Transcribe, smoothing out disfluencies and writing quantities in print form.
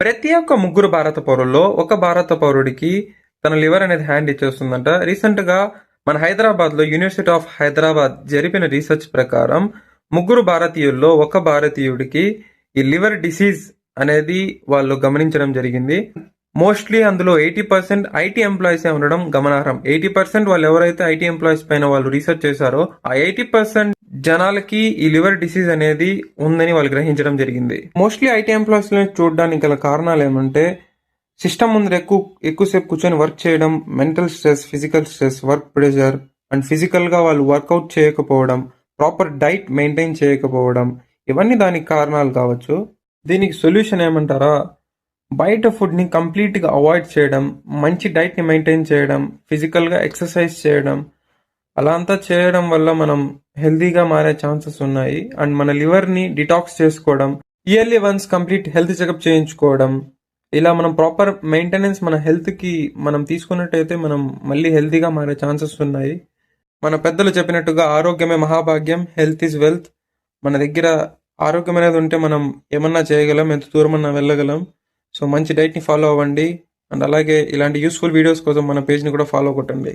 ప్రతి ఒక్క ముగ్గురు భారత పౌరుల్లో ఒక భారత పౌరుడికి తన లివర్ అనేది హ్యాండ్ ఇచ్చేస్తుందంట. రీసెంట్గా మన హైదరాబాద్లో యూనివర్సిటీ ఆఫ్ హైదరాబాద్ జరిపిన రీసెర్చ్ ప్రకారం ముగ్గురు భారతీయుల్లో ఒక భారతీయుడికి ఈ లివర్ డిసీజ్ అనేది వాళ్ళు గమనించడం జరిగింది. మోస్ట్లీ అందులో 80% ఐటీ ఎంప్లాయీస్ ఉండడం గమనార్హం. 80% వాళ్ళు ఎవరైతే ఐటీ ఎంప్లాయీస్ పైన వాళ్ళు రీసెర్చ్ చేశారో ఆ 80% జనాలకి ఈ లివర్ డిసీజ్ అనేది ఉందని వాళ్ళు గ్రహించడం జరిగింది. మోస్ట్లీ ఐటీ ఎంప్లాయీస్ చూడడానికి గల కారణాలు ఏమంటే సిస్టమ్ ముందర ఎక్కువసేపు కూర్చొని వర్క్ చేయడం, mental stress, physical stress, work pressure and physical గా వాళ్ళు వర్కౌట్ చేయకపోవడం, ప్రాపర్ డైట్ మెయింటైన్ చేయకపోవడం, ఇవన్నీ దానికి కారణాలు కావచ్చు. దీనికి సొల్యూషన్ ఏమంటారా? బయట ఫుడ్ని కంప్లీట్గా అవాయిడ్ చేయడం, మంచి డైట్ని మెయింటైన్ చేయడం, ఫిజికల్గా ఎక్సర్సైజ్ చేయడం, అలా అంతా చేయడం వల్ల మనం హెల్తీగా మారే ఛాన్సెస్ ఉన్నాయి. అండ్ మన లివర్ని డిటాక్స్ చేసుకోవడం, yearly once complete health checkup చేయించుకోవడం, ఇలా మనం ప్రాపర్ మెయింటెనెన్స్ మన హెల్త్కి మనం తీసుకున్నట్టయితే మనం మళ్ళీ హెల్తీగా మారే ఛాన్సెస్ ఉన్నాయి. మన పెద్దలు చెప్పినట్టుగా ఆరోగ్యమే మహాభాగ్యం, హెల్త్ ఈజ్ వెల్త్. మన దగ్గర ఆరోగ్యం అనేది ఉంటే మనం ఏమన్నా చేయగలం, ఎంత దూరమన్నా వెళ్ళగలం. సో మంచి డైట్ని ఫాలో అవ్వండి. అండ్ అలాగే ఇలాంటి యూస్ఫుల్ వీడియోస్ కోసం మన పేజ్ని కూడా ఫాలో కొట్టండి.